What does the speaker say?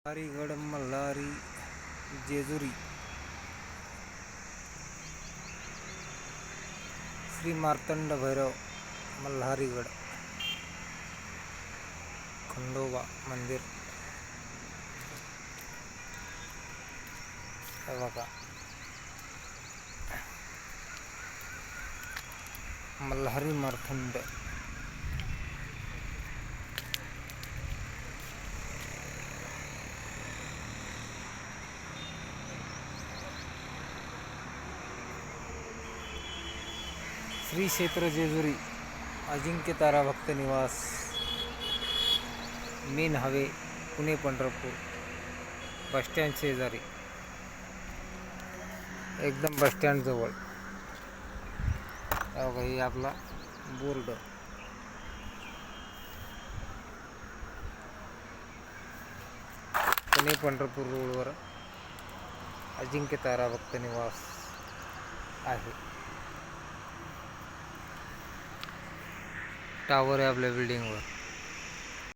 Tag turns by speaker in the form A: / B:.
A: मल्हारीगड मल्हारी जेजुरी श्री मार्तंड भैरव मल्हारीगड खंडोबा मंदिर हे बघा. मल्हारी मार्तंड श्री क्षेत्र जेजुरी अजिंक्य तारा भक्त निवास मेन हवे पुणे पंढरपूर बसस्टँड शेजारी एकदम बसस्टँड जवळ. हे आपला बोर्ड पुणे पंढरपूर रोडवर अजिंक्य तारा भक्त निवास आहे. टावर आहे आपल्या बिल्डिंगवर.